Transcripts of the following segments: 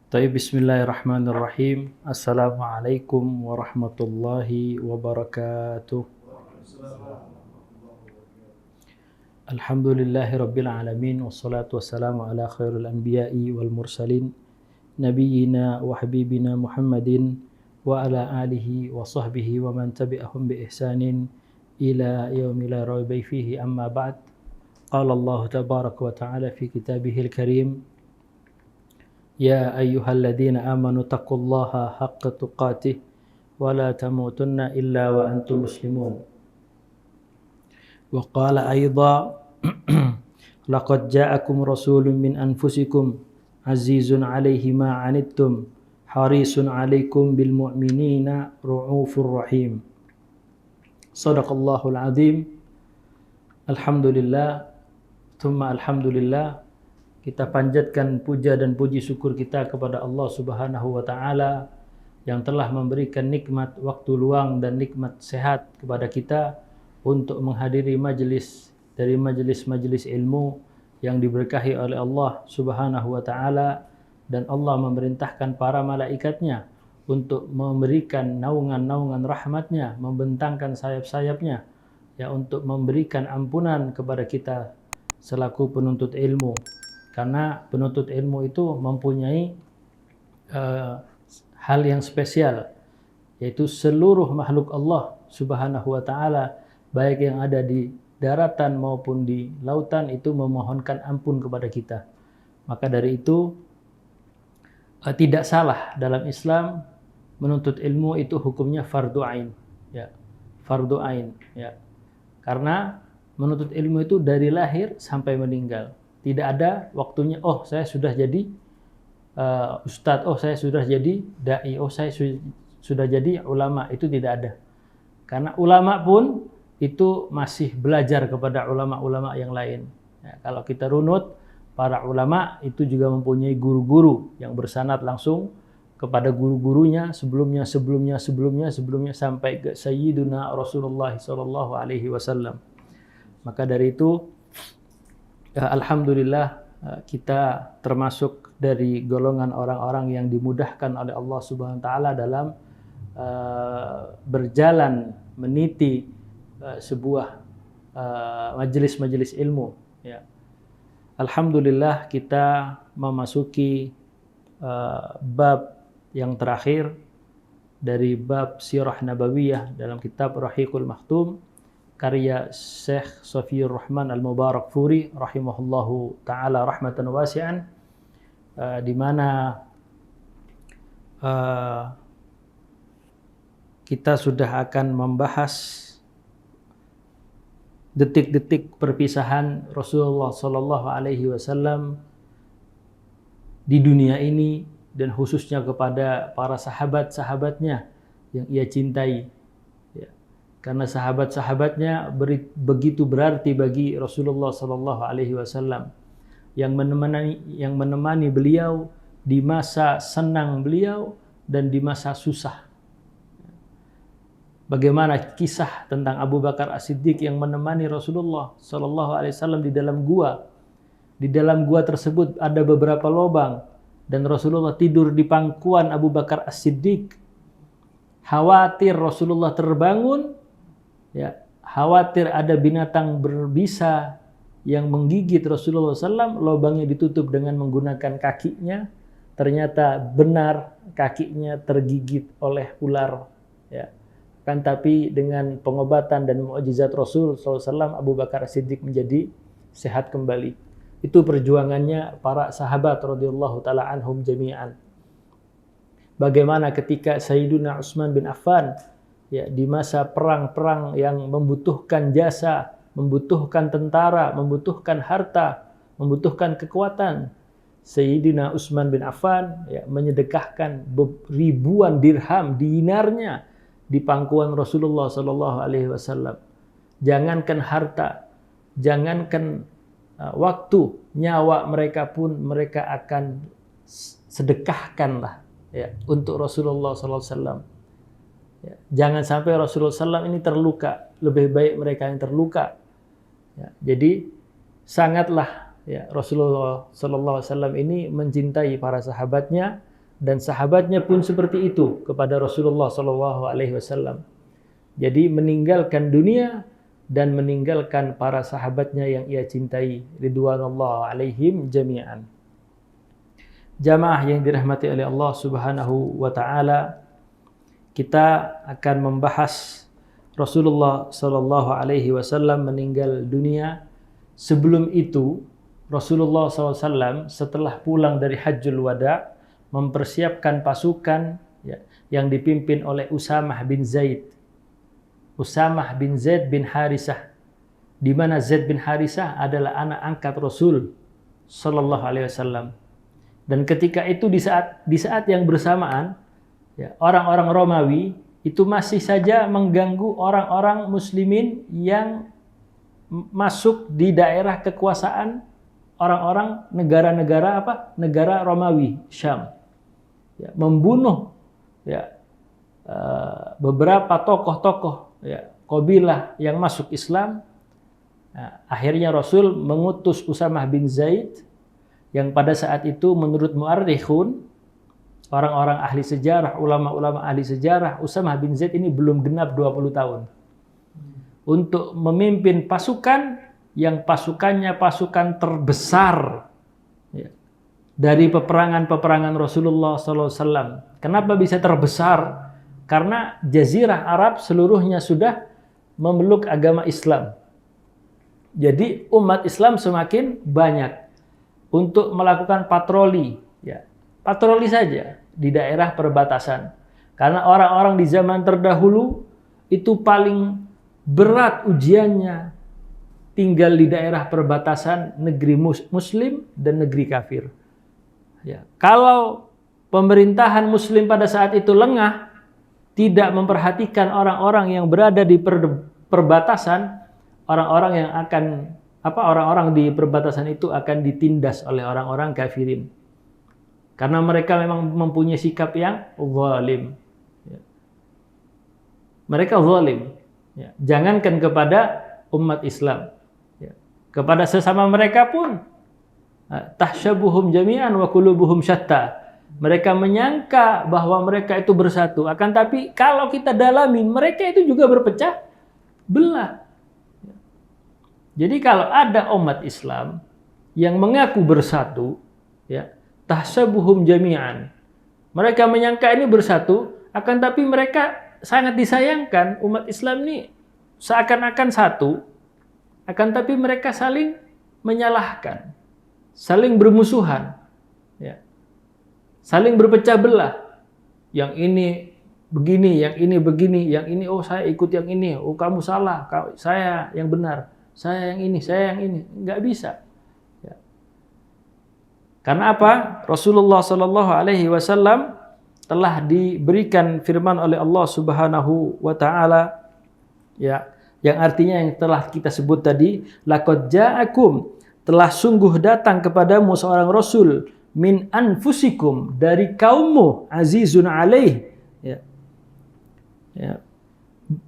Bismillahirrahmanirrahim. Assalamualaikum warahmatullahi wabarakatuh. Alhamdulillahi rabbil alamin. Wassalatu wassalamu ala khairul anbiya'i wal mursalin. Nabiyyina wa habibina Muhammadin wa ala alihi wa sahbihi wa man tabi'ahum bi ihsanin ila yaumi la raiba fihi, amma ba'd. Qala Allah tabaraka wa ta'ala fi kitabihil karim: Ya ayyuhalladzina amanu taqullaha haqqa tuqatih wa la tamutunna illa wa antum muslimun. Wa qala aidha laqad ja'akum rasulun min anfusikum azizun 'alaihi ma 'anittum harisun 'alaikum bil mu'minina ra'ufur rahim. Shadaqallahul 'azim. Alhamdulillah, tsumma alhamdulillah. Kita panjatkan puja dan puji syukur kita kepada Allah Subhanahu wa taala yang telah memberikan nikmat waktu luang dan nikmat sehat kepada kita untuk menghadiri majelis ilmu yang diberkahi oleh Allah Subhanahu wa taala, dan Allah memerintahkan para malaikatnya untuk memberikan naungan-naungan rahmatnya, membentangkan sayap-sayapnya ya, untuk memberikan ampunan kepada kita selaku penuntut ilmu. Karena penuntut ilmu itu mempunyai hal yang spesial, yaitu seluruh makhluk Allah Subhanahu wa taala, baik yang ada di daratan maupun di lautan, itu memohonkan ampun kepada kita. Maka dari itu tidak salah dalam Islam menuntut ilmu itu hukumnya fardu ain, ya. Fardu ain, ya. Karena menuntut ilmu itu dari lahir sampai meninggal. Tidak ada waktunya, oh saya sudah jadi ustadz, oh saya sudah jadi da'i, oh saya sudah jadi ulama. Itu tidak ada. Karena ulama pun itu masih belajar kepada ulama-ulama yang lain. Ya, kalau kita runut, para ulama itu juga mempunyai guru-guru yang bersanad langsung kepada guru-gurunya sebelumnya sampai ke Sayyiduna Rasulullah SAW. Maka dari itu, alhamdulillah kita termasuk dari golongan orang-orang yang dimudahkan oleh Allah Subhanahu wa taala dalam berjalan meniti sebuah majelis-majelis ilmu, ya. Alhamdulillah kita memasuki bab yang terakhir dari bab Sirah Nabawiyah dalam kitab Rahiqul Maktum karya Syekh Safiyur Rahman Al-Mubarakfuri rahimahullahu ta'ala rahmatan wasi'an, di mana kita sudah akan membahas detik-detik perpisahan Rasulullah sallallahu alaihi wasallam di dunia ini, dan khususnya kepada para sahabat-sahabatnya yang ia cintai. Karena sahabat-sahabatnya begitu berarti bagi Rasulullah sallallahu alaihi wasallam, yang menemani beliau di masa senang beliau dan di masa susah. Bagaimana kisah tentang Abu Bakar As-Siddiq yang menemani Rasulullah sallallahu alaihi wasallam di dalam gua. Di dalam gua tersebut ada beberapa lubang, dan Rasulullah tidur di pangkuan Abu Bakar As-Siddiq. Khawatir Rasulullah terbangun, ya, khawatir ada binatang berbisa yang menggigit Rasulullah SAW. Lubangnya ditutup dengan menggunakan kakinya. Ternyata benar kakinya tergigit oleh ular, ya. Kan tapi dengan pengobatan dan mukjizat Rasul SAW, Abu Bakar Siddiq menjadi sehat kembali. Itu perjuangannya para sahabat radhiyallahu taala anhum jami'an. Bagaimana ketika Sayyiduna Utsman bin Affan, ya, di masa perang-perang yang membutuhkan jasa, membutuhkan tentara, membutuhkan harta, membutuhkan kekuatan, Sayyidina Utsman bin Affan, ya, menyedekahkan ribuan dirham, dinarnya di pangkuan Rasulullah sallallahu alaihi wasallam. Jangankan harta, jangankan waktu, nyawa mereka pun mereka akan sedekahkanlah, ya, untuk Rasulullah sallallahu alaihi wasallam. Ya, jangan sampai Rasulullah SAW ini terluka, lebih baik mereka yang terluka. Ya, jadi sangatlah, ya, Rasulullah SAW ini mencintai para sahabatnya, dan sahabatnya pun seperti itu kepada Rasulullah SAW. Jadi meninggalkan dunia dan meninggalkan para sahabatnya yang ia cintai, ridwanullah alaihim jami'an. Jamaah yang dirahmati oleh Allah Subhanahu wa taala, kita akan membahas Rasulullah sallallahu alaihi wasallam meninggal dunia. Sebelum itu, Rasulullah SAW setelah pulang dari Hajjul Wada mempersiapkan pasukan yang dipimpin oleh Usamah bin Zaid. Usamah bin Zaid bin Harisah, di mana Zaid bin Harisah adalah anak angkat Rasul sallallahu alaihi wasallam. Dan ketika itu di saat yang bersamaan, orang-orang Romawi itu masih saja mengganggu orang-orang muslimin yang masuk di daerah kekuasaan orang-orang negara Romawi, Syam. Membunuh beberapa tokoh-tokoh kabilah yang masuk Islam. Akhirnya Rasul mengutus Usamah bin Zaid, yang pada saat itu menurut mu'arrikhun, orang-orang ahli sejarah, ulama-ulama ahli sejarah, Usamah bin Zaid ini belum genap 20 tahun. Untuk memimpin pasukan yang pasukannya pasukan terbesar dari peperangan-peperangan Rasulullah SAW. Kenapa bisa terbesar? Karena Jazirah Arab seluruhnya sudah memeluk agama Islam. Jadi umat Islam semakin banyak untuk melakukan patroli, patroli saja di daerah perbatasan. Karena orang-orang di zaman terdahulu itu paling berat ujiannya tinggal di daerah perbatasan negeri muslim dan negeri kafir. Kalau pemerintahan muslim pada saat itu lengah, tidak memperhatikan orang-orang yang berada di perbatasan, orang-orang di perbatasan itu akan ditindas oleh orang-orang kafirin. Karena mereka memang mempunyai sikap yang zalim. Mereka zalim. Jangankan kepada umat Islam, kepada sesama mereka pun tahsyabuhum jami'an wa qulubuhum syatta. Mereka menyangka bahwa mereka itu bersatu, akan tapi kalau kita dalami, mereka itu juga berpecah belah. Jadi kalau ada umat Islam yang mengaku bersatu, tahsabuhum jami'an, mereka menyangka ini bersatu, akan tapi mereka sangat disayangkan umat Islam ini seakan-akan satu, akan tapi mereka saling menyalahkan, saling bermusuhan, saling berpecah belah. Yang ini begini, yang ini begini, yang ini saya ikut yang ini, kamu salah, saya yang benar. Saya yang ini, nggak bisa. Karena apa? Rasulullah Sallallahu Alaihi Wasallam telah diberikan firman oleh Allah Subhanahu Wa Taala, yang artinya yang telah kita sebut tadi, laqad ja'akum, telah sungguh datang kepadamu seorang Rasul, min anfusikum, dari kaummu, azizun alaih,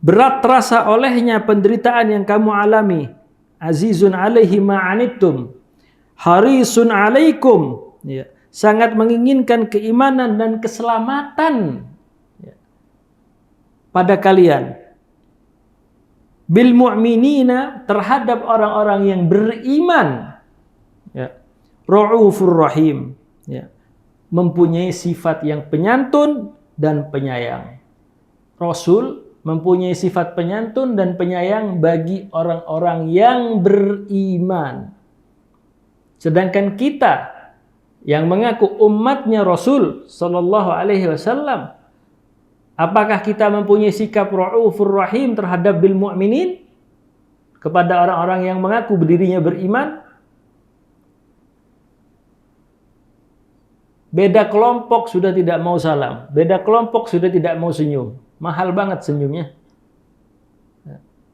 berat terasa olehnya penderitaan yang kamu alami. Azizun alaihi ma'anittum, harisun alaikum, sangat menginginkan keimanan dan keselamatan pada kalian. Bil mu'minina, terhadap orang-orang yang beriman. Ra'ufur rahim, mempunyai sifat yang penyantun dan penyayang. Rasul mempunyai sifat penyantun dan penyayang bagi orang-orang yang beriman. Sedangkan kita yang mengaku umatnya Rasul Sallallahu Alaihi Wasallam, apakah kita mempunyai sikap ra'ufur rahim terhadap bil mu'minin, kepada orang-orang yang mengaku dirinya beriman? Beda kelompok sudah tidak mau salam, beda kelompok sudah tidak mau senyum. Mahal banget senyumnya.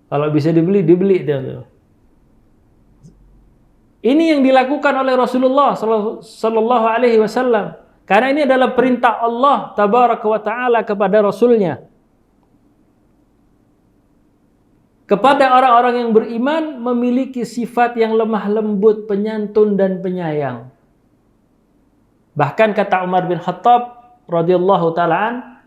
Kalau bisa dibeli dia. Ini yang dilakukan oleh Rasulullah Sallallahu Alaihi Wasallam. Karena ini adalah perintah Allah Tabaraka wa Ta'ala kepada Rasulnya. Kepada orang-orang yang beriman memiliki sifat yang lemah lembut, penyantun dan penyayang. Bahkan kata Umar bin Khattab, radhiyallahu taalaan,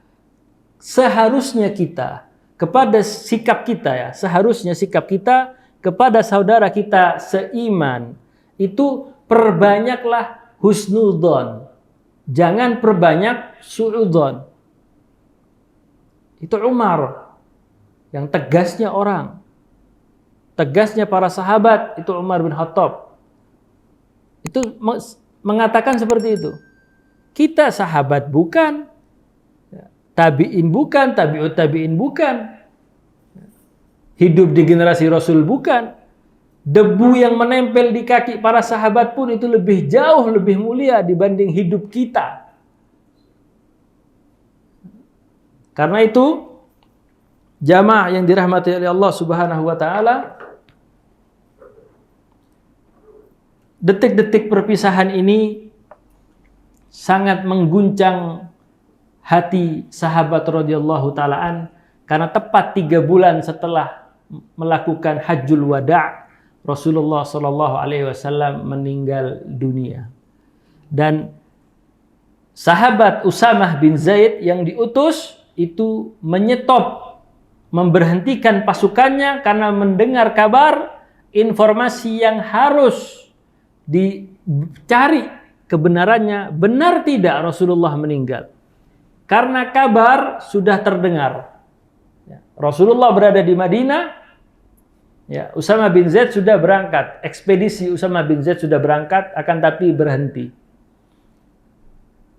seharusnya kita kepada sikap kita ya, seharusnya sikap kita kepada saudara kita seiman itu perbanyaklah husnudzon. Jangan perbanyak suudzon. Itu Umar yang tegasnya orang. Tegasnya para sahabat itu Umar bin Khattab. Itu mengatakan seperti itu. Kita sahabat bukan, tabi'in bukan, tabi'ut tabi'in bukan. Hidup di generasi Rasul bukan. Debu yang menempel di kaki para sahabat pun itu lebih jauh, lebih mulia dibanding hidup kita. Karena itu, jamaah yang dirahmati oleh Allah Subhanahu wa taala, detik-detik perpisahan ini sangat mengguncang hati sahabat radhiyallahu taalaan karena tepat 3 bulan setelah melakukan Hajjul Wada' Rasulullah Shallallahu Alaihi Wasallam meninggal dunia. Dan sahabat Usamah bin Zaid yang diutus itu menyetop, memberhentikan pasukannya karena mendengar kabar informasi yang harus dicari kebenarannya, benar tidak Rasulullah meninggal. Karena kabar sudah terdengar. Rasulullah berada di Madinah. Ya, Usamah bin Zaid sudah berangkat. Ekspedisi Usamah bin Zaid sudah berangkat, akan tapi berhenti.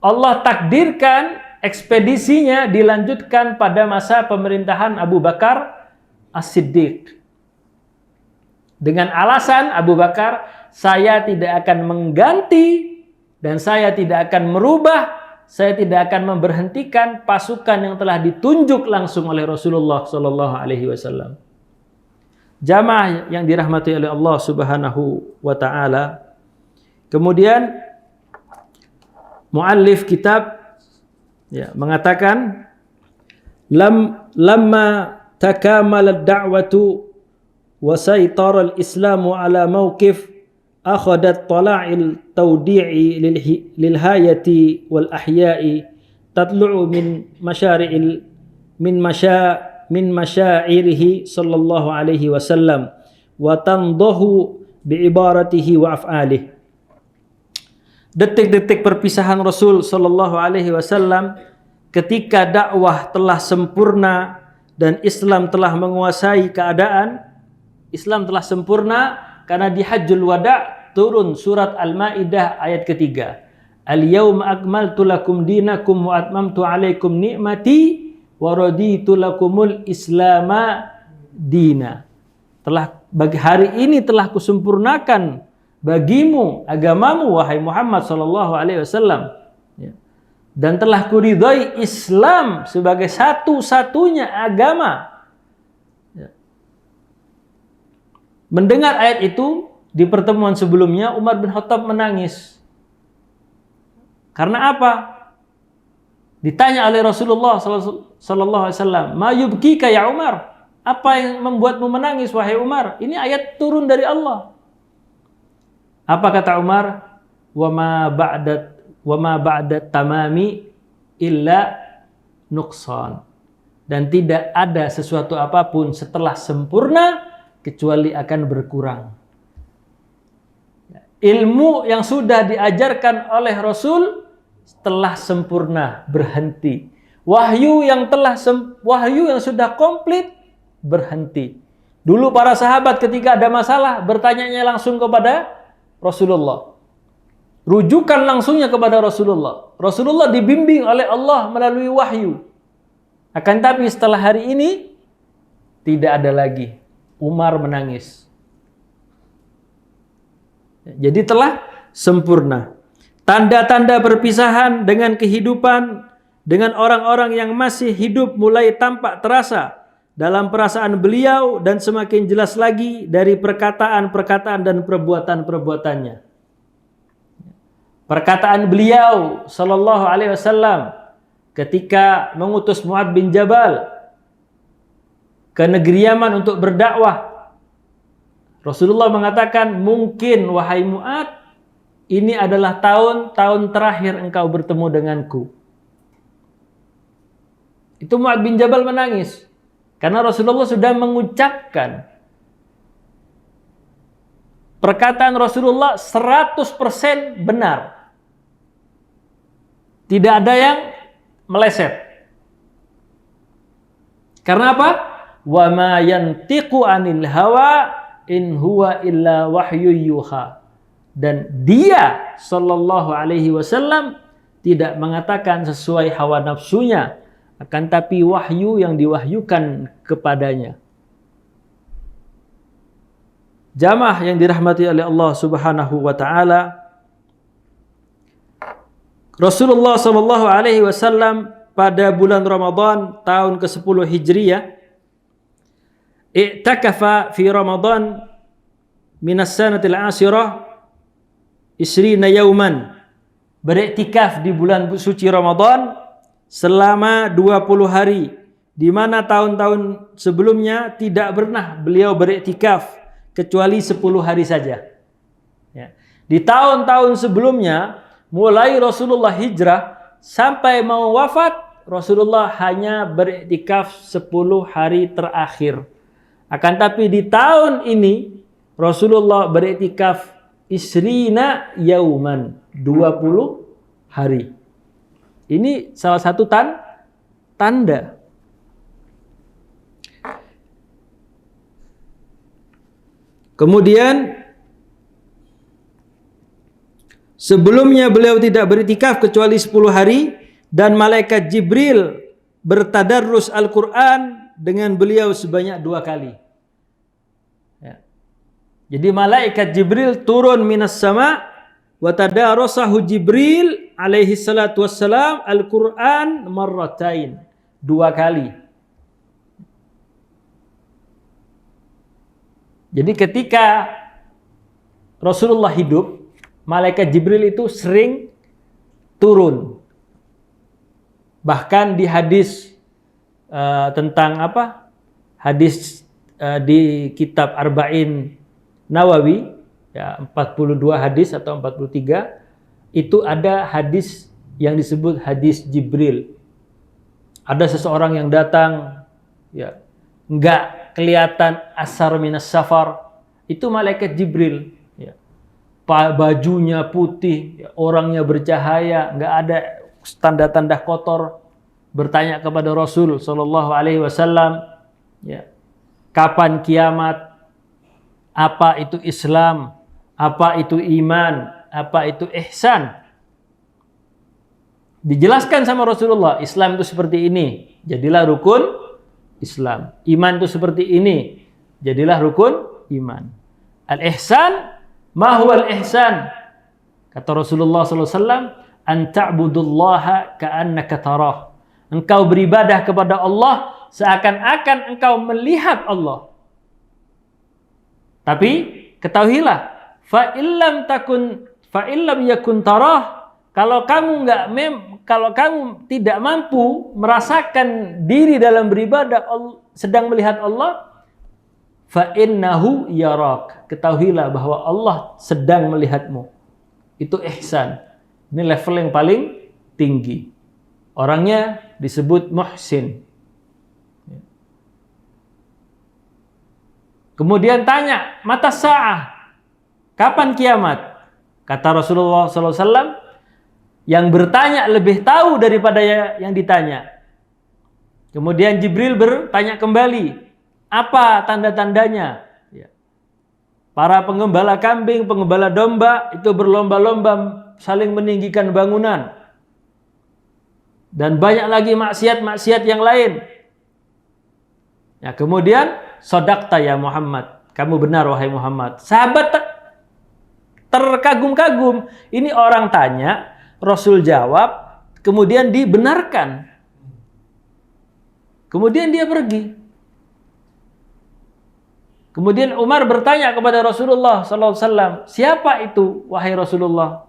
Allah takdirkan ekspedisinya dilanjutkan pada masa pemerintahan Abu Bakar As-Siddiq. Dengan alasan Abu Bakar, saya tidak akan mengganti dan saya tidak akan merubah, saya tidak akan memberhentikan pasukan yang telah ditunjuk langsung oleh Rasulullah Shallallahu Alaihi Wasallam. Jamaah yang dirahmati oleh Allah Subhanahu wa taala. Kemudian muallif kitab ya mengatakan lamma takamala ad-da'watu wa saytara al-islamu ala mawqif akhadat tala'il tawdi'i lil hayati wal ahya'i tatlu'u min masyairihi sallallahu alaihi wasallam wa tandahu biibaratihi wa af'alih. Detik-detik perpisahan Rasul sallallahu alaihi wasallam ketika dakwah telah sempurna dan Islam telah menguasai keadaan. Islam telah sempurna karena di Hajjul Wada' turun surat Al-Maidah ayat ketiga. Al-yawma akmaltu lakum dinakum wa atmamtu alaikum ni'mati wa raditu lakumul islama dina. Bagi hari ini telah kusempurnakan bagimu agamamu wahai Muhammad sallallahu alaihi wasallam. Dan telah kuridhai Islam sebagai satu-satunya agama. Mendengar ayat itu di pertemuan sebelumnya Umar bin Khattab menangis. Karena apa? Ditanya oleh Rasulullah sallallahu alaihi wasallam, "Ma yubkika ya Umar?" Apa yang membuatmu menangis wahai Umar? Ini ayat turun dari Allah. Apa kata Umar? "Wa ma ba'da tamami illa nuqsan." Dan tidak ada sesuatu apapun setelah sempurna kecuali akan berkurang. Ilmu yang sudah diajarkan oleh Rasul telah sempurna berhenti. Wahyu yang sudah komplit berhenti. Dulu para sahabat ketika ada masalah bertanyanya langsung kepada Rasulullah. Rujukan langsungnya kepada Rasulullah. Rasulullah dibimbing oleh Allah melalui wahyu. Akan tapi setelah hari ini tidak ada lagi. Umar menangis. Jadi telah sempurna. Tanda-tanda perpisahan dengan kehidupan dengan orang-orang yang masih hidup mulai tampak terasa dalam perasaan beliau dan semakin jelas lagi dari perkataan-perkataan dan perbuatan-perbuatannya. Perkataan beliau sallallahu alaihi wasallam ketika mengutus Mu'adz bin Jabal ke negeri Yaman untuk berdakwah. Rasulullah mengatakan, "Mungkin wahai Mu'adz, ini adalah tahun-tahun terakhir engkau bertemu denganku." Itu Mu'adz bin Jabal menangis. Karena Rasulullah sudah mengucapkan perkataan Rasulullah 100% benar. Tidak ada yang meleset. Karena apa? Wa ma yantiqu 'anil hawa in huwa illa wahyu yuha. Dan dia sallallahu alaihi wasallam tidak mengatakan sesuai hawa nafsunya, akan tapi wahyu yang diwahyukan kepadanya. Jamaah yang dirahmati oleh Allah Subhanahu wa taala, Rasulullah sallallahu alaihi wasallam pada bulan Ramadan tahun ke-10 Hijriyah i'takafa fi Ramadan minas sanatil ashirah 20 yauman, beriktikaf di bulan suci Ramadan selama 20 hari, di mana tahun-tahun sebelumnya tidak pernah beliau beriktikaf kecuali 10 hari saja. Ya. Di tahun-tahun sebelumnya, mulai Rasulullah hijrah sampai mau wafat, Rasulullah hanya beriktikaf 10 hari terakhir. Akan tapi di tahun ini Rasulullah beriktikaf isrina yauman, 20 hari. Ini salah satu tanda. Kemudian sebelumnya beliau tidak beriktikaf kecuali 10 hari, dan malaikat Jibril bertadarrus Al-Quran dengan beliau sebanyak 2 kali. Ya. Jadi malaikat Jibril turun minas sama, wa tadarasahu Jibril alaihi salatu wassalam Al-Quran marratain, 2 kali. Jadi ketika Rasulullah hidup, malaikat Jibril itu sering turun. Bahkan di hadis tentang hadis di kitab Arba'in Nawawi, ya 42 hadis atau 43, itu ada hadis yang disebut hadis Jibril. Ada seseorang yang datang, ya enggak kelihatan asar minas safar, itu malaikat Jibril. Ya. Bajunya putih, ya, orangnya bercahaya, enggak ada tanda-tanda kotor, bertanya kepada Rasul Shallallahu Alaihi Wasallam, ya, kapan kiamat, apa itu Islam, apa itu iman, apa itu ihsan. Dijelaskan sama Rasulullah, Islam itu seperti ini, jadilah rukun Islam. Iman itu seperti ini, jadilah rukun iman. Al-ihsan, ma huwa al-ihsan? Kata Rasulullah SAW, an ta'budullaha ka'annaka tarah. Engkau beribadah kepada Allah seakan-akan engkau melihat Allah. Tapi ketahuilah, fa illam yakun tarah, kalau kamu tidak mampu merasakan diri dalam beribadah sedang melihat Allah, fa innahu yarak, ketahuilah bahwa Allah sedang melihatmu. Itu ihsan. Ini level yang paling tinggi. Orangnya disebut muhsin. Kemudian tanya, mata sa'ah, kapan kiamat? Kata Rasulullah SAW, yang bertanya lebih tahu daripada yang ditanya. Kemudian Jibril bertanya kembali, apa tanda-tandanya? Ya. Para pengembala kambing, pengembala domba itu berlomba-lomba saling meninggikan bangunan. Dan banyak lagi maksiat-maksiat yang lain. Ya, kemudian sodaqta ya Muhammad, kamu benar wahai Muhammad. Sahabat terkagum-kagum. Ini orang tanya, Rasul jawab, kemudian dibenarkan. Kemudian dia pergi. Kemudian Umar bertanya kepada Rasulullah SAW, siapa itu wahai Rasulullah?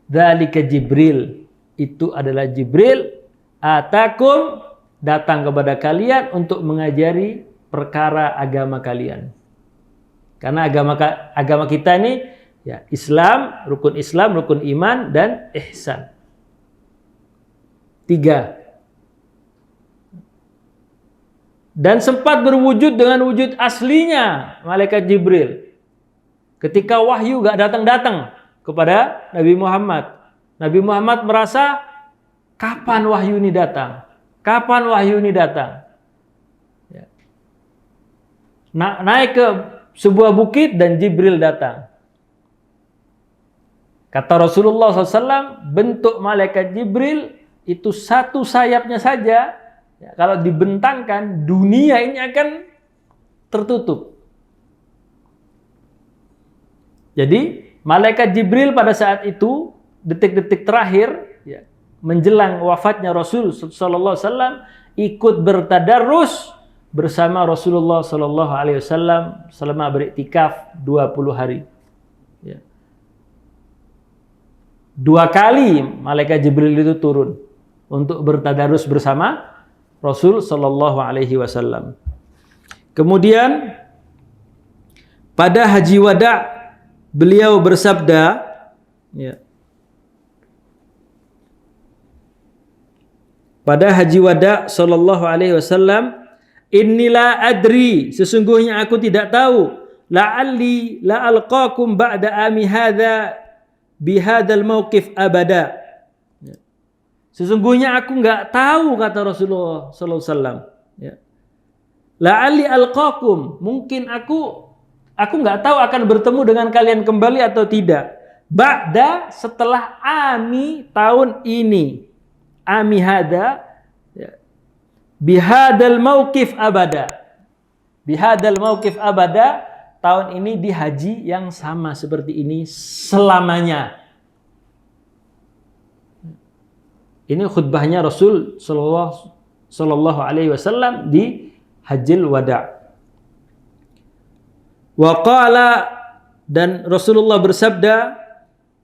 Dzalika Jibril, itu adalah Jibril, atakum, datang kepada kalian untuk mengajari perkara agama kalian. Karena agama kita ini, ya, Islam, rukun iman dan ihsan. 3. dan sempat berwujud dengan wujud aslinya malaikat Jibril. Ketika wahyu gak datang-datang kepada Nabi Muhammad. Nabi Muhammad merasa, kapan wahyu ini datang? Kapan wahyu ini datang? Ya. Naik ke sebuah bukit dan Jibril datang. Kata Rasulullah SAW, bentuk malaikat Jibril itu satu sayapnya saja, ya, kalau dibentangkan, dunia ini akan tertutup. Jadi, malaikat Jibril pada saat itu, detik-detik terakhir, ya, menjelang wafatnya Rasul SAW, ikut bertadarus bersama Rasulullah SAW selama beriktikaf 20 hari. Ya. 2 kali malaikat Jibril itu turun untuk bertadarus bersama Rasul sallallahu alaihi wasallam. Kemudian pada haji wada beliau bersabda, ya. Pada haji wada sallallahu alaihi wasallam, "Innila adri, sesungguhnya aku tidak tahu, la'alli la alqakum ba'da ami hadza bihadzal mauqif abada." Sesungguhnya aku enggak tahu, kata Rasulullah sallallahu alaihi wasallam, ya. La'alli alqakum, mungkin aku enggak tahu akan bertemu dengan kalian kembali atau tidak. Ba'da, setelah ami, tahun ini. Ami hadza, ya. Bihadzal mauqif abada. Bihadzal mauqif abada, tahun ini di haji yang sama seperti ini selamanya. Ini khutbahnya Rasul sallallahu alaihi wasallam di Hajjil Wada. Wa qala, dan Rasulullah bersabda,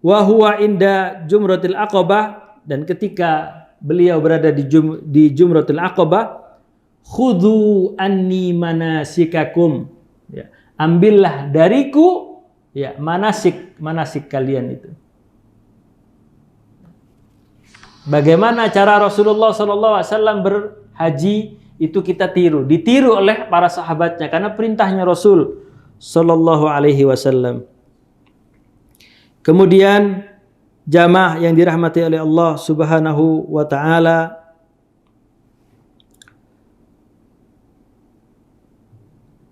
wa huwa inda Jumratil Aqabah, dan ketika beliau berada di Jumratil Aqabah, khudhu anni manasikakum, ya. Ambillah dariku, ya, manasik kalian itu. Bagaimana cara Rasulullah SAW berhaji itu kita ditiru oleh para sahabatnya karena perintahnya Rasul Sallallahu Alaihi Wasallam. Kemudian jamaah yang dirahmati oleh Allah Subhanahu wa Ta'ala,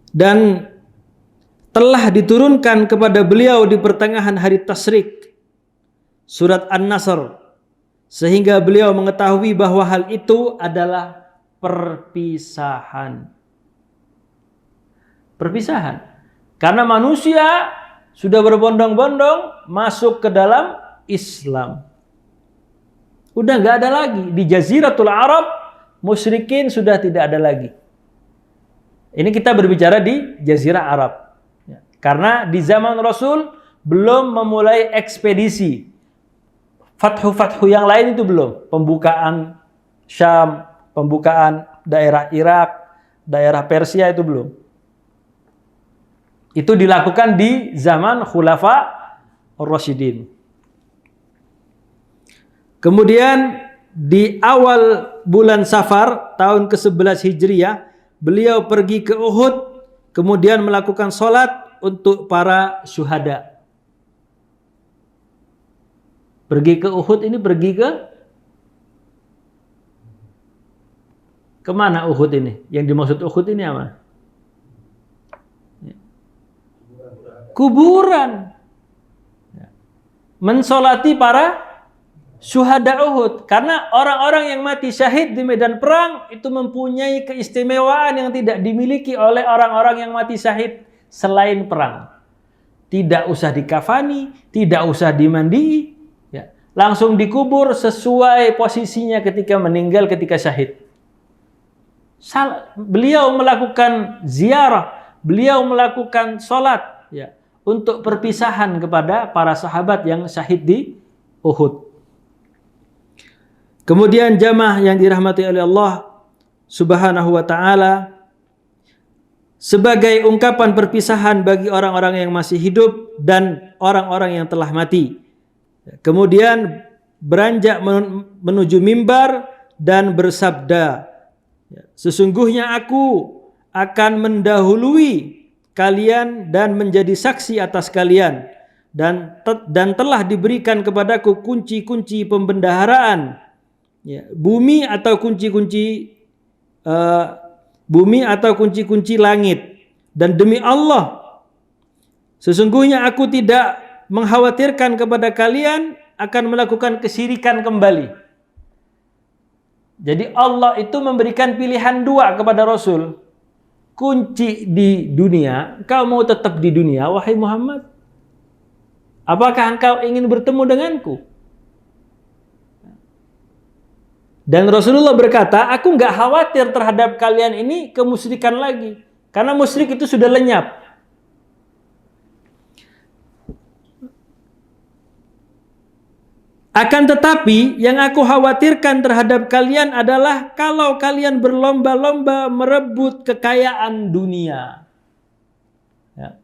dan telah diturunkan kepada beliau di pertengahan hari Tasyrik surat An-Nasr, sehingga beliau mengetahui bahwa hal itu adalah perpisahan. Perpisahan. Karena manusia sudah berbondong-bondong masuk ke dalam Islam. Udah nggak ada lagi. Di Jaziratul Arab, musyrikin sudah tidak ada lagi. Ini kita berbicara di Jazirah Arab. Karena di zaman Rasul belum memulai ekspedisi. Fathu yang lain itu belum. Pembukaan Syam, pembukaan daerah Irak, daerah Persia itu belum. Itu dilakukan di zaman Khulafa Ar-Rasyidin. Kemudian di awal bulan Safar tahun ke-11 Hijriah, beliau pergi ke Uhud, kemudian melakukan sholat untuk para syuhada. Pergi ke Uhud ini pergi ke mana Uhud ini? Yang dimaksud Uhud ini apa? Kuburan. Mensolati para syuhada Uhud. Karena orang-orang yang mati syahid di medan perang itu mempunyai keistimewaan yang tidak dimiliki oleh orang-orang yang mati syahid selain perang. Tidak usah dikafani, tidak usah dimandii, ya. Langsung dikubur sesuai posisinya ketika meninggal, ketika syahid. Beliau melakukan ziarah, beliau melakukan sholat, ya, untuk perpisahan kepada para sahabat yang syahid di Uhud. Kemudian jamaah yang dirahmati oleh Allah Subhanahu wa Ta'ala, sebagai ungkapan perpisahan bagi orang-orang yang masih hidup dan orang-orang yang telah mati. Kemudian beranjak menuju mimbar dan bersabda, sesungguhnya aku akan mendahului kalian dan menjadi saksi atas kalian, dan telah diberikan kepadaku kunci-kunci pembendaharaan, ya, bumi atau kunci-kunci langit. Dan demi Allah, sesungguhnya aku tidak mengkhawatirkan kepada kalian akan melakukan kesyirikan kembali. Jadi Allah itu memberikan pilihan dua kepada Rasul. Kunci di dunia, kau mau tetap di dunia, wahai Muhammad? Apakah engkau ingin bertemu denganku? Dan Rasulullah berkata, aku nggak khawatir terhadap kalian ini kemusyrikan lagi. Karena musyrik itu sudah lenyap. Akan tetapi, yang aku khawatirkan terhadap kalian adalah kalau kalian berlomba-lomba merebut kekayaan dunia. Ya.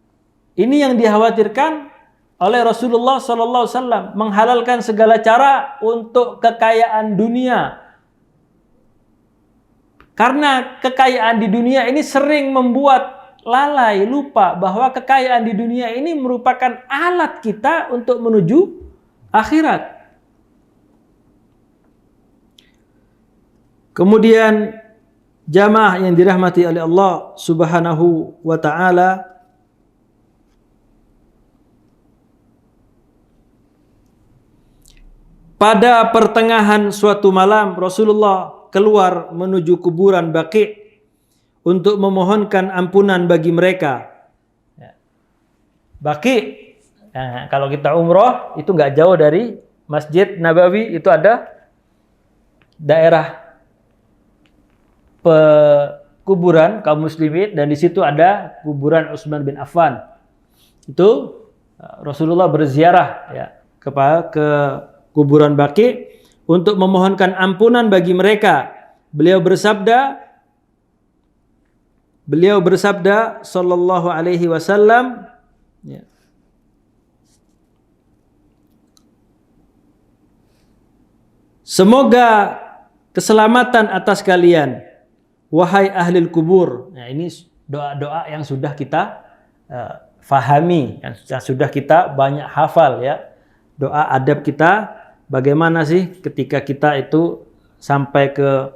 Ini yang dikhawatirkan oleh Rasulullah SAW, menghalalkan segala cara untuk kekayaan dunia. Karena kekayaan di dunia ini sering membuat lalai, lupa bahwa kekayaan di dunia ini merupakan alat kita untuk menuju akhirat. Kemudian jamaah yang dirahmati oleh Allah Subhanahu wa taala, pada pertengahan suatu malam Rasulullah keluar menuju kuburan Baqi untuk memohonkan ampunan bagi mereka. Baqi, kalau kita umroh itu nggak jauh dari Masjid Nabawi, itu ada daerah kuburan kaum muslimin, dan di situ ada kuburan Utsman bin Affan. Itu Rasulullah berziarah ya ke kuburan Baqi untuk memohonkan ampunan bagi mereka. Beliau bersabda sallallahu alaihi wasallam, ya, semoga keselamatan atas kalian, wahai ahli kubur. Nah, ini doa-doa yang sudah kita fahami, yang sudah kita banyak hafal ya. Doa adab kita, bagaimana sih ketika kita itu sampai ke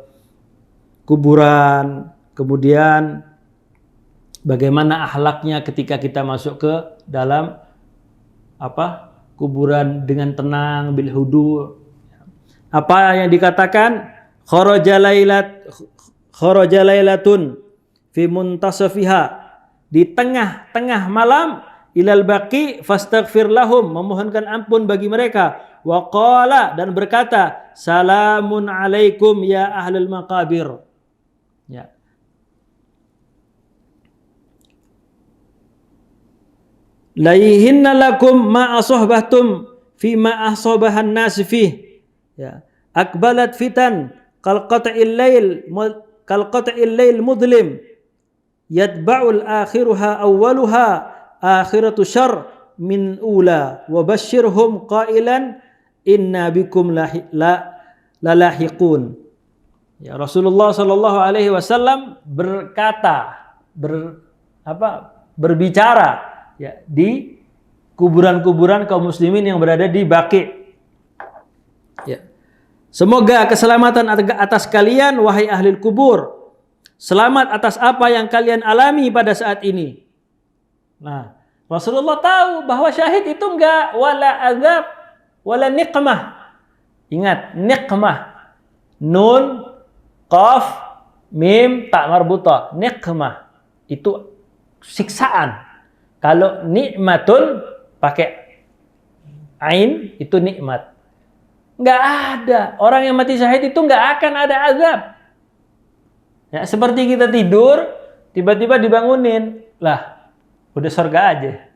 kuburan, kemudian bagaimana akhlaknya ketika kita masuk ke dalam kuburan dengan tenang, bil hudu. Apa yang dikatakan? Kharaja lailatun fi muntasafiha, di tengah-tengah malam, ilal Baqi fastaghfir lahum, memohonkan ampun bagi mereka. Wa qala, dan berkata, salamun alaikum ya ahlul maqabir. Ya. Laihinna lakum ma asahbahtum fi ma asabahan nas fih. Ya. Akbalat fitan kal qat'il lail mudlim yatba'ul akhiruha awwaluha akhiratu syarr min ula wa basyirhum qailan inna bikum lalahiqun. Ya, Rasulullah sallallahu alaihi wasallam berbicara ya di kuburan-kuburan kaum muslimin yang berada di Baqi. Ya. Semoga keselamatan atas kalian, wahai ahli kubur. Selamat atas apa yang kalian alami pada saat ini. Nah, Rasulullah tahu bahwa syahid itu enggak wala azab wala niqmah. Ingat, niqmah. Nun, qaf, mim, ta marbutah. Niqmah itu siksaan. Kalau nikmatun pakai ain itu nikmat. Enggak ada. Orang yang mati syahid itu enggak akan ada azab. Ya, seperti kita tidur, tiba-tiba dibangunin. Lah, udah surga aja.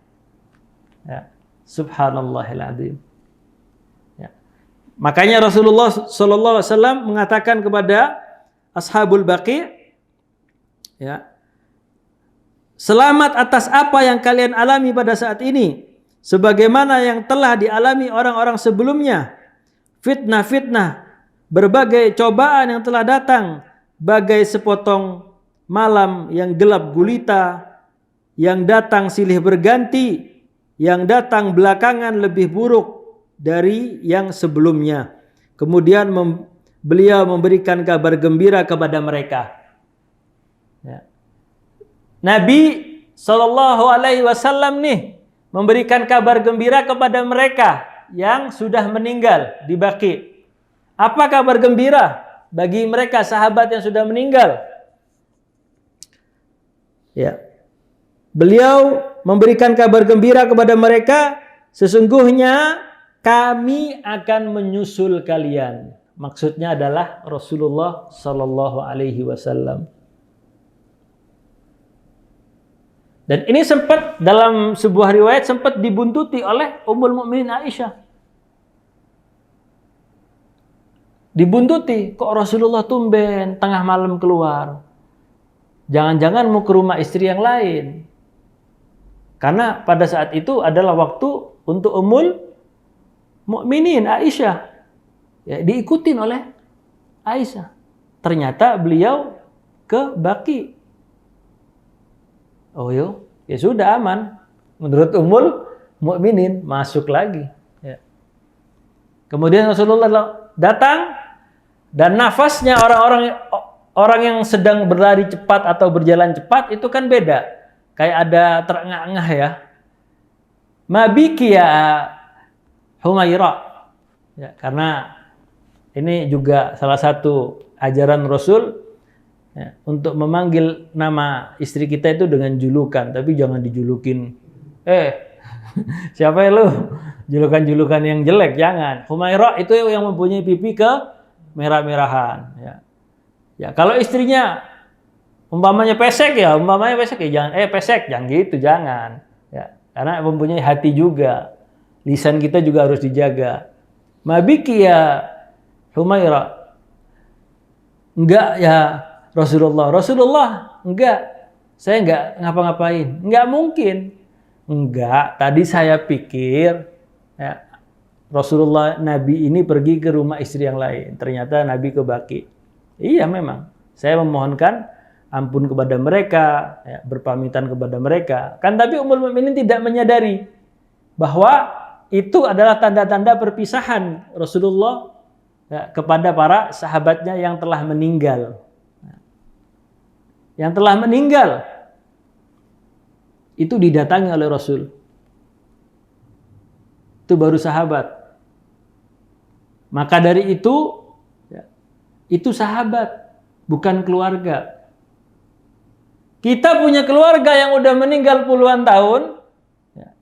Ya, subhanallahil azim. Makanya Rasulullah SAW mengatakan kepada ashabul Baqi, ya, selamat atas apa yang kalian alami pada saat ini, sebagaimana yang telah dialami orang-orang sebelumnya. Fitnah-fitnah, berbagai cobaan yang telah datang bagai sepotong malam yang gelap gulita, yang datang silih berganti, yang datang belakangan lebih buruk dari yang sebelumnya. Kemudian beliau memberikan kabar gembira kepada mereka. Ya. Nabi Shallallahu Alaihi Wasallam nih memberikan kabar gembira kepada mereka yang sudah meninggal di Baqi. Apa kabar gembira bagi mereka sahabat yang sudah meninggal? Ya. Beliau memberikan kabar gembira kepada mereka, sesungguhnya kami akan menyusul kalian. Maksudnya adalah Rasulullah Shallallahu Alaihi Wasallam. Dan ini sempat dalam sebuah riwayat sempat dibuntuti oleh Ummul Mukminin Aisyah. Dibuntuti, kok Rasulullah tumben tengah malam keluar? Jangan-jangan mau ke rumah istri yang lain. Karena pada saat itu adalah waktu untuk Ummul Mukminin Aisyah. Ya, diikutin oleh Aisyah. Ternyata beliau ke Baqi. Oh ya sudah aman. Menurut Ummul Mukminin masuk lagi. Ya. Kemudian Rasulullah datang dan nafasnya orang yang sedang berlari cepat atau berjalan cepat itu kan beda. Kayak ada terengah-engah ya. Mabiki ya Humaira. Ya, karena ini juga salah satu ajaran Rasul. Ya, untuk memanggil nama istri kita itu dengan julukan, tapi jangan dijulukin siapa ya lu? Julukan-julukan yang jelek, jangan. Humaira itu yang mempunyai pipi ke merah-merahan. Ya, kalau istrinya umpamanya pesek ya jangan pesek, jangan gitu, jangan. Ya, karena mempunyai hati juga, lisan kita juga harus dijaga. Mabiki ya Humaira, enggak ya Rasulullah, enggak, saya enggak ngapa-ngapain, enggak mungkin, enggak. Tadi saya pikir ya, Rasulullah Nabi ini pergi ke rumah istri yang lain, ternyata Nabi ke Baqi. Iya memang, saya memohonkan ampun kepada mereka, ya, berpamitan kepada mereka. Kan tapi Ummul Mukminin tidak menyadari bahwa itu adalah tanda-tanda perpisahan Rasulullah ya, kepada para sahabatnya yang telah meninggal. Yang telah meninggal itu didatangi oleh Rasul. Itu baru sahabat. Maka dari itu ya, itu sahabat, bukan keluarga. Kita punya keluarga yang udah meninggal puluhan tahun, ya,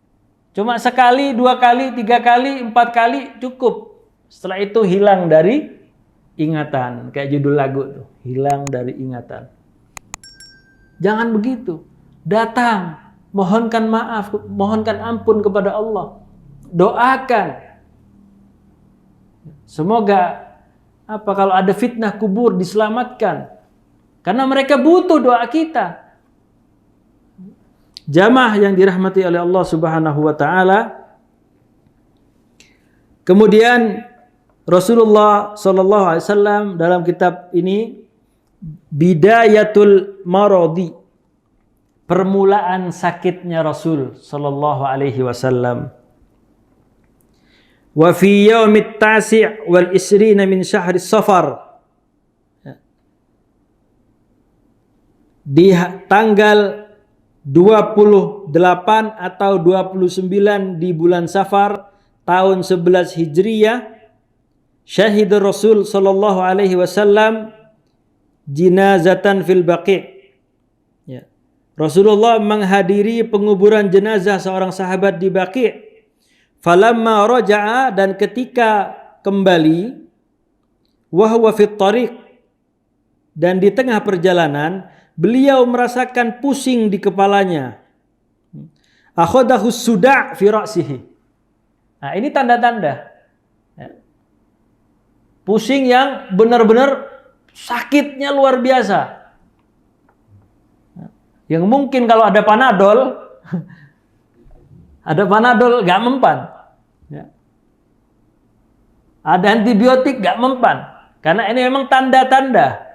cuma sekali, 2 kali, 3 kali, 4 kali cukup. Setelah itu hilang dari ingatan, kayak judul lagu tuh, hilang dari ingatan. Jangan begitu. Datang, mohonkan maaf, mohonkan ampun kepada Allah. Doakan. Semoga kalau ada fitnah kubur diselamatkan. Karena mereka butuh doa kita. Jamaah yang dirahmati oleh Allah Subhanahu wa taala. Kemudian Rasulullah sallallahu alaihi wasallam dalam kitab ini Bidayatul Maradi, permulaan sakitnya Rasul sallallahu alaihi wasallam. Wa fi yaumit tasi' wal isrina min syahri Safar, di tanggal 28 atau 29 di bulan Safar tahun 11 Hijriyah, syahid Rasul sallallahu alaihi wasallam jinazatan fil Baqi'. Ya. Rasulullah menghadiri penguburan jenazah seorang sahabat di Baqi'. Falamma raja'a, dan ketika kembali, wa huwa fit tariq, dan di tengah perjalanan beliau merasakan pusing di kepalanya. Akhadahu suda' fi ra'sihi. Nah, ini tanda-tanda. Ya. Pusing yang benar-benar sakitnya luar biasa. Yang mungkin kalau ada Panadol, gak mempan. Ya. Ada antibiotik gak mempan. Karena ini memang tanda-tanda.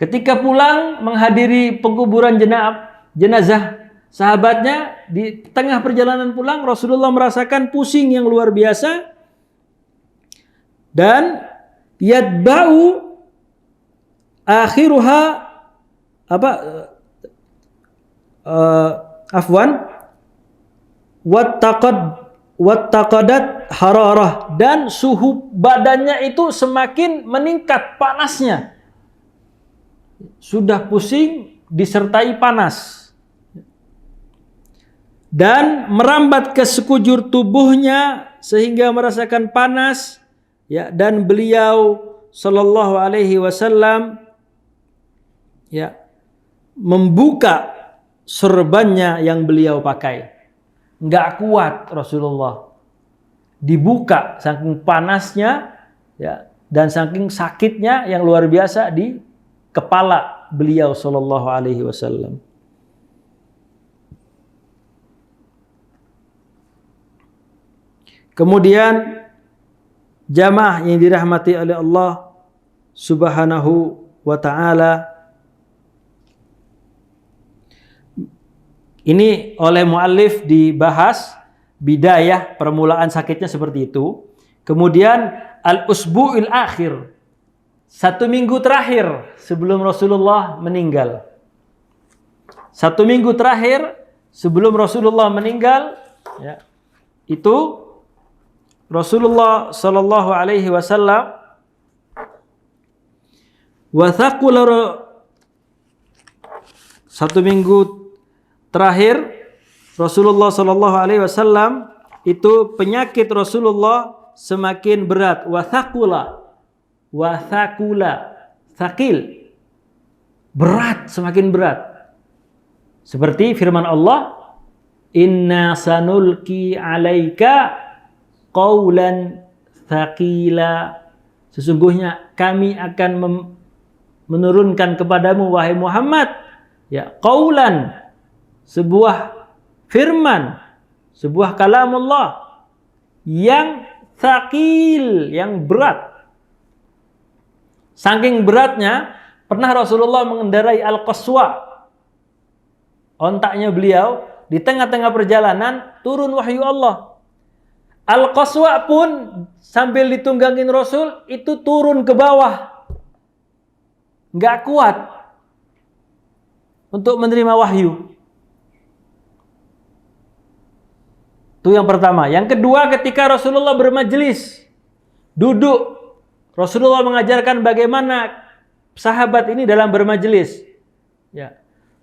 Ketika pulang menghadiri penguburan jenazah sahabatnya, di tengah perjalanan pulang Rasulullah merasakan pusing yang luar biasa dan yatba'u akhiruha wattaqadat hararah, dan suhu badannya itu semakin meningkat panasnya. Sudah pusing disertai panas. Dan merambat ke sekujur tubuhnya sehingga merasakan panas, ya, dan beliau sallallahu alaihi wasallam ya membuka sorbannya yang beliau pakai. Enggak kuat Rasulullah. Dibuka saking panasnya, ya, dan saking sakitnya yang luar biasa di kepala beliau sallallahu alaihi wasallam. Kemudian jamaah yang dirahmati oleh Allah Subhanahu wa taala, ini oleh muallif dibahas bidayah, permulaan sakitnya seperti itu. Kemudian al-usbu'il akhir, 1 minggu terakhir sebelum Rasulullah meninggal. 1 minggu terakhir sebelum Rasulullah meninggal, ya, itu Rasulullah sallallahu alaihi wasallam wathaqula, 1 minggu terakhir Rasulullah sallallahu alaihi wasallam itu penyakit Rasulullah semakin berat. Wathaqula, thaqil, berat, semakin berat. Seperti firman Allah, inna sanulki alaika qaulan thaqila, sesungguhnya kami akan menurunkan kepadamu wahai Muhammad, ya, qaulan, sebuah firman, sebuah kalamullah yang thaqil, yang berat. Saking beratnya, pernah Rasulullah mengendarai Al-Qaswa, ontaknya beliau, di tengah-tengah perjalanan turun wahyu Allah. Al-Qaswa pun sambil ditunggangin Rasul itu turun ke bawah, nggak kuat untuk menerima wahyu. Itu yang pertama. Yang kedua, ketika Rasulullah bermajelis, duduk, Rasulullah mengajarkan bagaimana sahabat ini dalam bermajelis. Ya.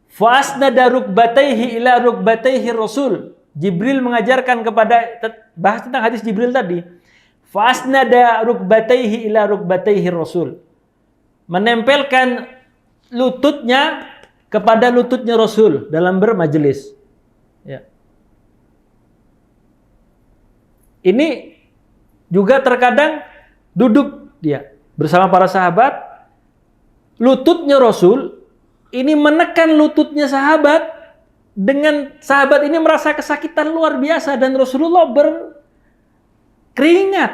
Fa'asnada rukbatayhi ila rukbatayhi Rasul. Jibril mengajarkan kepada, bahas tentang hadis Jibril tadi. Fa'asnada rukbatayhi ila rukbatayhi Rasul. Menempelkan lututnya kepada lututnya Rasul dalam bermajelis. Ya. Ini juga terkadang duduk dia bersama para sahabat, lututnya Rasul ini menekan lututnya sahabat, dengan sahabat ini merasa kesakitan luar biasa dan Rasulullah berkeringat.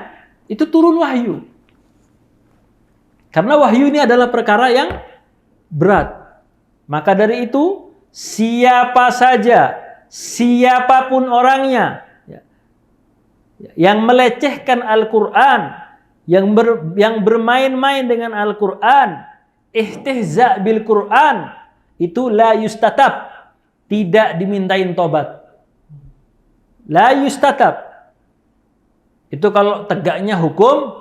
Itu turun wahyu. Karena wahyu ini adalah perkara yang berat. Maka dari itu, siapa saja, siapapun orangnya, yang melecehkan Al-Quran, yang bermain-main dengan Al-Quran, istihza bil Quran, itu la yustatab, tidak dimintain tobat. La yustatab. Itu kalau tegaknya hukum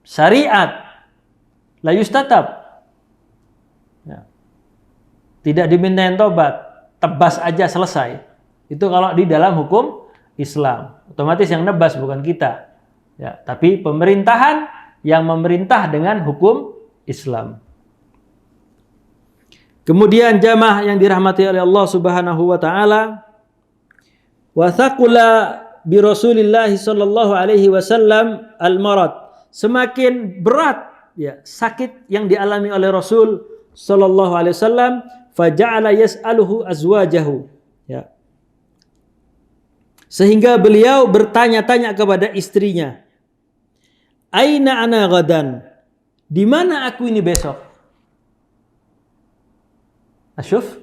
syariat. La yustatab. Ya. Tidak dimintain tobat, tebas aja selesai. Itu kalau di dalam hukum Islam. Otomatis yang nebas bukan kita. Ya, tapi pemerintahan yang memerintah dengan hukum Islam. Kemudian jamaah yang dirahmati oleh Allah Subhanahu wa taala, wa thaqula bi Rasulillah sallallahu alaihi wasallam al-marad, semakin berat ya sakit yang dialami oleh Rasul sallallahu alaihi wasallam, faja'ala yas'aluhu azwajahu, ya. Sehingga beliau bertanya-tanya kepada istrinya, aina ana gadan, di mana aku ini besok? Asyuf,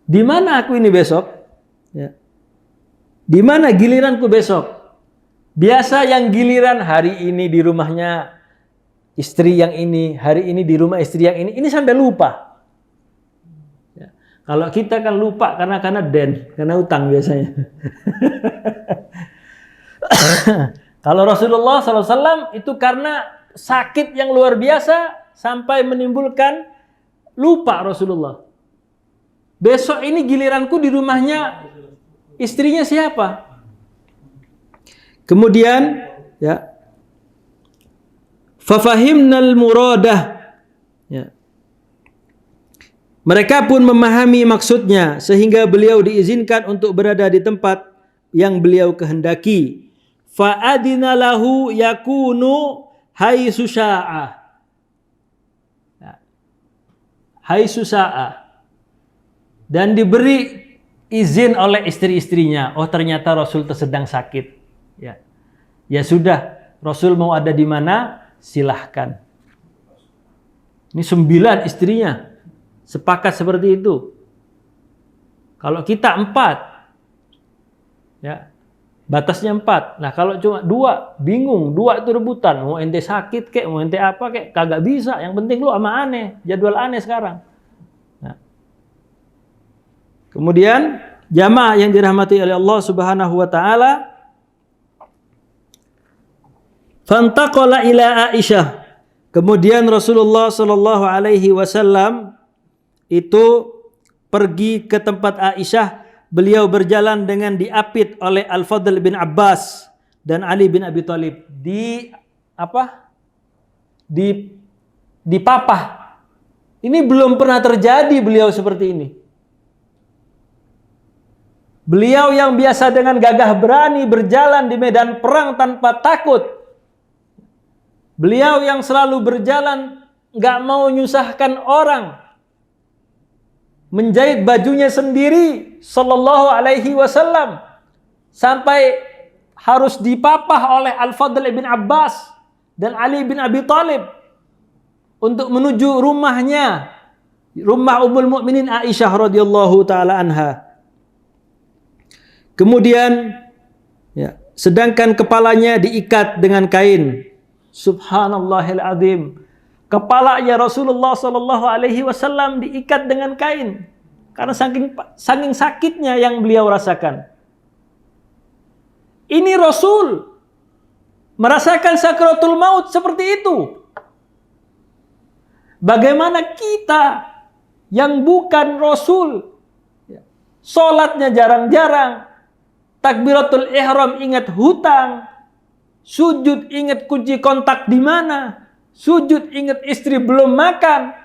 di mana aku ini besok? Ya. Di mana giliranku besok? Biasa yang giliran hari ini di rumahnya istri yang ini, hari ini di rumah istri yang ini sampai lupa. Ya. Kalau kita kan lupa karena karena utang biasanya. Kalau Rasulullah SAW itu karena sakit yang luar biasa sampai menimbulkan lupa Rasulullah. Besok ini giliranku di rumahnya istrinya siapa? Kemudian ya, fafahimnal muradah. Ya. Mereka pun memahami maksudnya sehingga beliau diizinkan untuk berada di tempat yang beliau kehendaki. Fa'adina lahu yakunu haitsu syaa. Haitsu syaa. Dan diberi izin oleh istri-istrinya. Oh, ternyata Rasul sedang sakit. Ya. Ya sudah, Rasul mau ada di mana? Silahkan. Ini 9 istrinya. Sepakat seperti itu. Kalau kita 4, ya, batasnya 4. Nah, kalau cuma 2, bingung. 2 itu rebutan. Mau ente sakit kek, mau ente apa kek, kagak bisa. Yang penting lu sama aneh. Jadwal aneh sekarang. Nah. Kemudian jamaah yang dirahmati oleh Allah Subhanahu wa taala, fantaqala ila Aisyah. Kemudian Rasulullah sallallahu alaihi wasallam itu pergi ke tempat Aisyah. Beliau berjalan dengan diapit oleh Al-Fadl bin Abbas dan Ali bin Abi Thalib. Dipapah. Ini belum pernah terjadi beliau seperti ini. Beliau yang biasa dengan gagah berani berjalan di medan perang tanpa takut. Beliau yang selalu berjalan gak mau nyusahkan orang. Menjahit bajunya sendiri sallallahu alaihi wasallam sampai harus dipapah oleh Al-Fadl bin Abbas dan Ali bin Abi Thalib untuk menuju rumahnya, rumah Ummul Mukminin Aisyah radhiyallahu taala anha. Kemudian ya, sedangkan kepalanya diikat dengan kain. Subhanallahil azim. Kepalanya Rasulullah sallallahu alaihi wasallam diikat dengan kain karena saking sakitnya yang beliau rasakan. Ini Rasul merasakan sakratul maut seperti itu. Bagaimana kita yang bukan Rasul, salatnya jarang-jarang, takbiratul ihram ingat hutang, sujud ingat kunci kontak di mana, sujud ingat istri belum makan,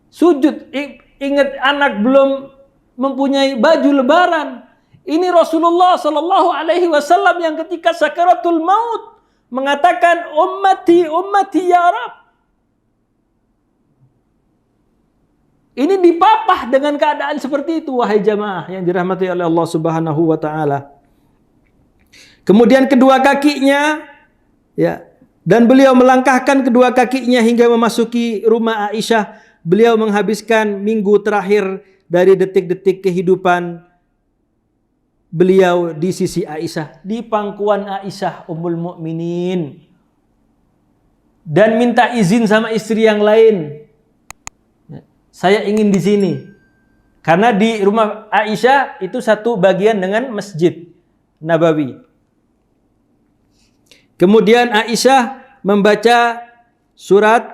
sujud ingat anak belum mempunyai baju lebaran. Ini Rasulullah sallallahu alaihi wasallam yang ketika sakaratul maut mengatakan ummati ummati ya Rab. Ini dipapah dengan keadaan seperti itu, wahai jamaah yang dirahmati oleh Allah Subhanahu wa taala. Kemudian kedua kakinya ya, dan beliau melangkahkan kedua kakinya hingga memasuki rumah Aisyah. Beliau menghabiskan minggu terakhir dari detik-detik kehidupan beliau di sisi Aisyah, di pangkuan Aisyah Ummul Mukminin, dan minta izin sama istri yang lain. Saya ingin di sini. Karena di rumah Aisyah itu satu bagian dengan Masjid Nabawi. Kemudian Aisyah membaca surat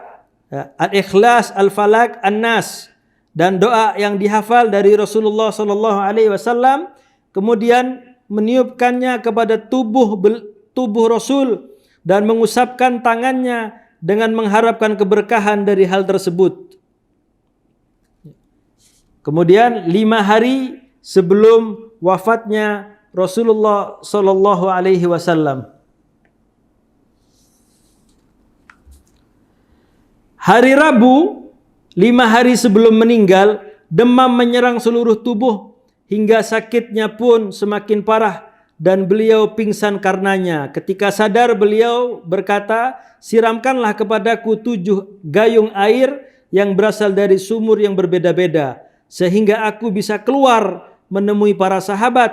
Al-Ikhlas, Al-Falaq, An-Nas dan doa yang dihafal dari Rasulullah sallallahu alaihi wasallam, kemudian meniupkannya kepada tubuh Rasul dan mengusapkan tangannya dengan mengharapkan keberkahan dari hal tersebut. Kemudian 5 hari sebelum wafatnya Rasulullah sallallahu alaihi wasallam, hari Rabu 5 hari sebelum meninggal, demam menyerang seluruh tubuh hingga sakitnya pun semakin parah dan beliau pingsan karenanya. Ketika sadar beliau berkata, siramkanlah kepadaku 7 gayung air yang berasal dari sumur yang berbeda-beda, sehingga aku bisa keluar menemui para sahabat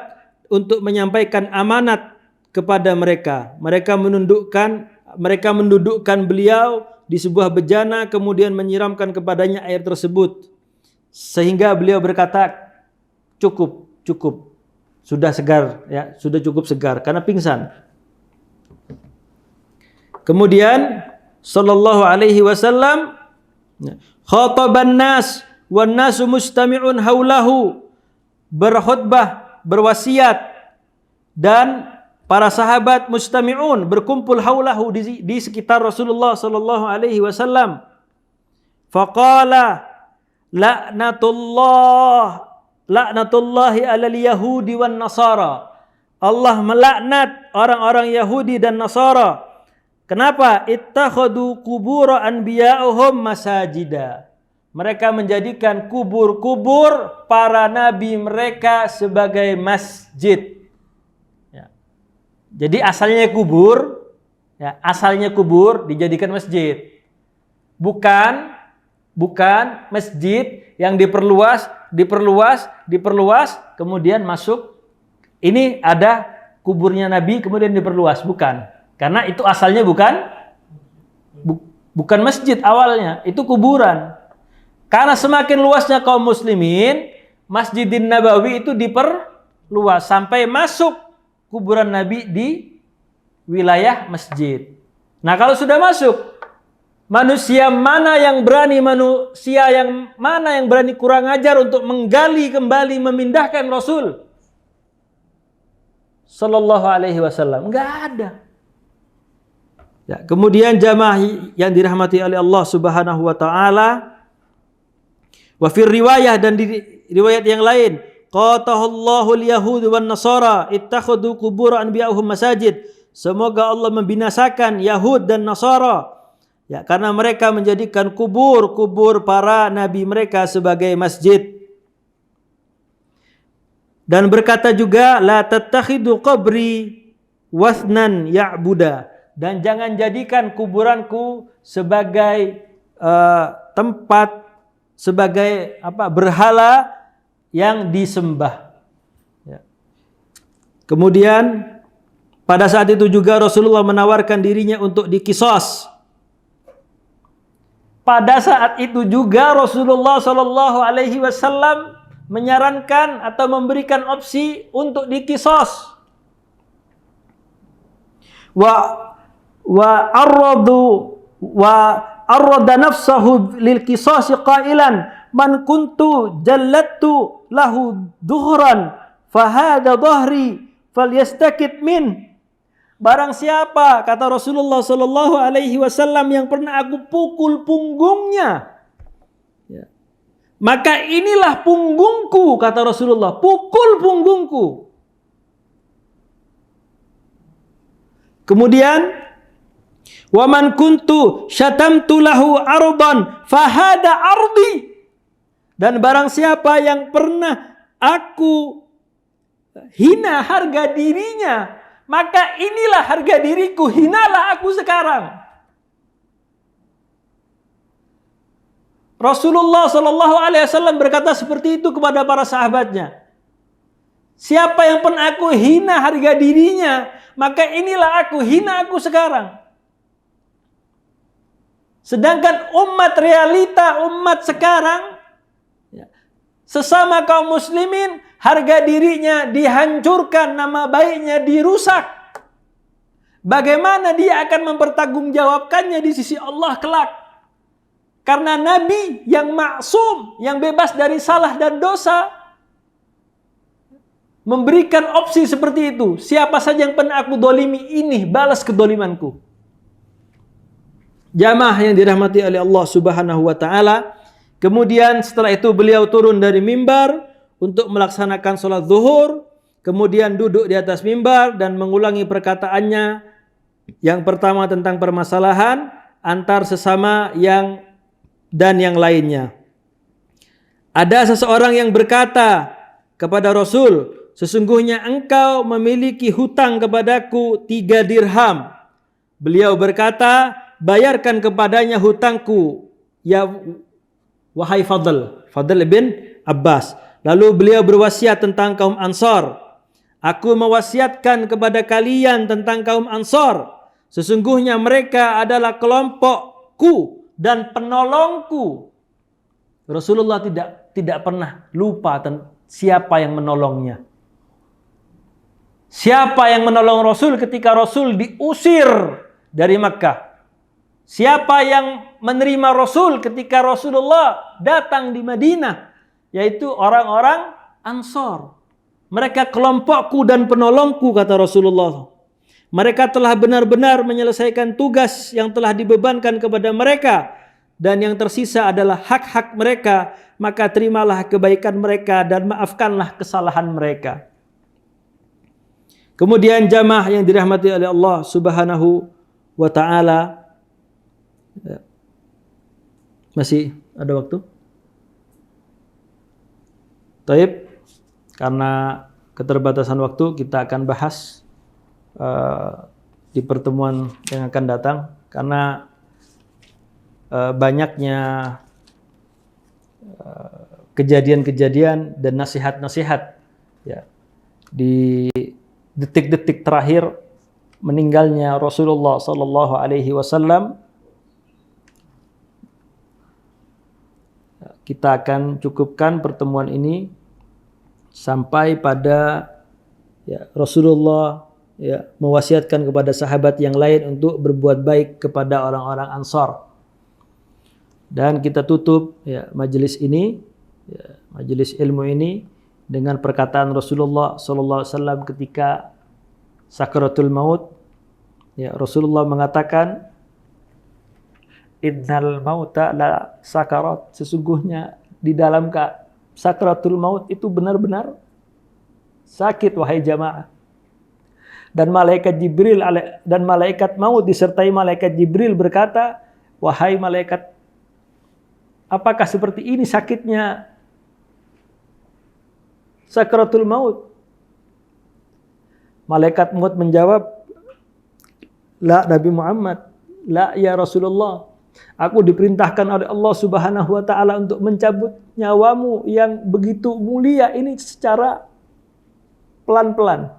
untuk menyampaikan amanat kepada mereka. Mereka mendudukkan beliau di sebuah bejana, kemudian menyiramkan kepadanya air tersebut, sehingga beliau berkata, cukup, sudah segar, ya, sudah cukup segar, karena pingsan. Kemudian sallallahu alaihi wasallam khataban nas wan nasu mustami'un haulahu, berkhutbah, berwasiat, dan para sahabat mustami'un, berkumpul haulahu, di sekitar Rasulullah sallallahu alaihi wasallam. Faqala la'natullahi 'alal yahudi wan nasara. Allah melaknat orang-orang Yahudi dan Nasara. Kenapa? Ittakhadu qubur anbiya'uhum masajida. Mereka menjadikan kubur-kubur para nabi mereka sebagai masjid. Ya. Jadi asalnya kubur dijadikan masjid. Bukan masjid yang diperluas, kemudian masuk. Ini ada kuburnya Nabi kemudian diperluas, bukan. Karena itu asalnya bukan masjid awalnya, itu kuburan. Karena semakin luasnya kaum muslimin, Masjidin Nabawi itu diperluas sampai masuk kuburan Nabi di wilayah masjid. Nah, kalau sudah masuk, manusia mana yang berani kurang ajar untuk menggali kembali, memindahkan Rasul sallallahu alaihi wasallam? Enggak ada. Ya, kemudian jamaah yang dirahmati oleh Allah Subhanahu wa taala, wa fi riwayah, dan di riwayat yang lain, qatahallahu al-yahud wan nasara ittakhadhu qubur anbiya'ihim masajid. Semoga Allah membinasakan Yahud dan Nasara, ya, karena mereka menjadikan kubur para nabi mereka sebagai masjid. Dan berkata juga, la tattakhidu qabri wathnan ya'buda. Dan jangan jadikan kuburanku sebagai tempat, sebagai berhala yang disembah. Ya. Kemudian pada saat itu juga Rasulullah menawarkan dirinya untuk dikisos. Pada saat itu juga Rasulullah Shallallahu Alaihi Wasallam menyarankan atau memberikan opsi untuk dikisos. Wa arrada nafsahu lil qisas qailan man kuntu jallattu lahu duhran fahada dhahri falyastakit min. Barang siapa, kata Rasulullah sallallahu alaihi wasallam, yang pernah aku pukul punggungnya, ya, maka inilah punggungku, kata Rasulullah, pukul punggungku. Kemudian wa man kuntu syatamtu lahu ardan fahada ardi. Dan barang siapa yang pernah aku hina harga dirinya, maka inilah harga diriku, hinalah aku sekarang. Rasulullah Shallallahu Alaihi Wasallam berkata seperti itu kepada para sahabatnya. Siapa yang pernah aku hina harga dirinya, maka inilah aku, hina aku sekarang. Sedangkan umat realita, umat sekarang, sesama kaum muslimin, harga dirinya dihancurkan, nama baiknya dirusak. Bagaimana dia akan mempertanggungjawabkannya di sisi Allah kelak? Karena Nabi yang maksum, yang bebas dari salah dan dosa, memberikan opsi seperti itu. Siapa saja yang pernah aku dolimi, ini balas kedolimanku. Jamaah yang dirahmati oleh Allah Subhanahu wa taala. Kemudian setelah itu beliau turun dari mimbar untuk melaksanakan sholat zuhur. Kemudian duduk di atas mimbar dan mengulangi perkataannya. Yang pertama tentang permasalahan antar sesama dan yang lainnya. Ada seseorang yang berkata kepada Rasul, sesungguhnya engkau memiliki hutang kepadaku 3 dirham. Beliau berkata, bayarkan kepadanya hutangku. Ya wahai Fadl bin Abbas. Lalu beliau berwasiat tentang kaum Ansar. Aku mewasiatkan kepada kalian tentang kaum Ansar. Sesungguhnya mereka adalah kelompokku dan penolongku. Rasulullah tidak pernah lupa siapa yang menolongnya. Siapa yang menolong Rasul ketika Rasul diusir dari Makkah? Siapa yang menerima Rasul ketika Rasulullah datang di Madinah? Yaitu orang-orang Ansar. Mereka kelompokku dan penolongku, kata Rasulullah. Mereka telah benar-benar menyelesaikan tugas yang telah dibebankan kepada mereka. Dan yang tersisa adalah hak-hak mereka. Maka terimalah kebaikan mereka dan maafkanlah kesalahan mereka. Kemudian jamaah yang dirahmati oleh Allah Subhanahu wa ta'ala. Masih ada waktu? Taib, karena keterbatasan waktu kita akan bahas di pertemuan yang akan datang, karena banyaknya kejadian-kejadian dan nasihat-nasihat ya di detik-detik terakhir meninggalnya Rasulullah sallallahu alaihi wasallam. Kita akan cukupkan pertemuan ini sampai pada Rasulullah mewasiatkan kepada sahabat yang lain untuk berbuat baik kepada orang-orang Ansar. Dan kita tutup majelis ini, majelis ilmu ini dengan perkataan Rasulullah sallallahu alaihi wasallam ketika sakaratul maut. Rasulullah mengatakan, innal mauta la sakarat, sesungguhnya di dalam sakaratul maut itu benar-benar sakit, wahai jamaah. Dan malaikat maut disertai malaikat Jibril berkata, wahai malaikat, apakah seperti ini sakitnya sakaratul maut? Malaikat maut menjawab, la Nabi Muhammad, la ya Rasulullah, aku diperintahkan oleh Allah Subhanahu wa ta'ala untuk mencabut nyawamu yang begitu mulia ini secara pelan-pelan.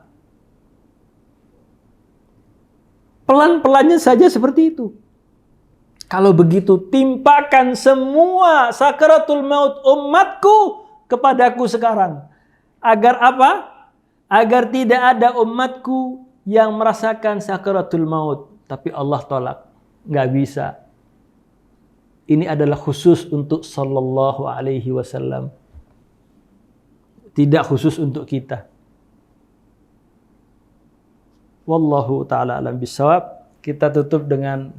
Pelan-pelannya saja seperti itu. Kalau begitu, timpakan semua sakaratul maut umatku kepadaku sekarang. Agar apa? Agar tidak ada umatku yang merasakan sakaratul maut. Tapi Allah tolak. Nggak bisa. Ini adalah khusus untuk sallallahu alaihi wasallam. Tidak khusus untuk kita. Wallahu ta'ala alam bisawab. Kita tutup dengan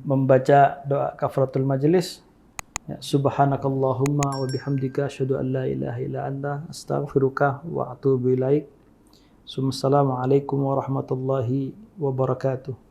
membaca doa kafaratul majlis. Subhanakallahumma wa bihamdika asyhadu an la ilaha illa anta astaghfiruka wa atubu ilaik. Assalamualaikum warahmatullahi wabarakatuh.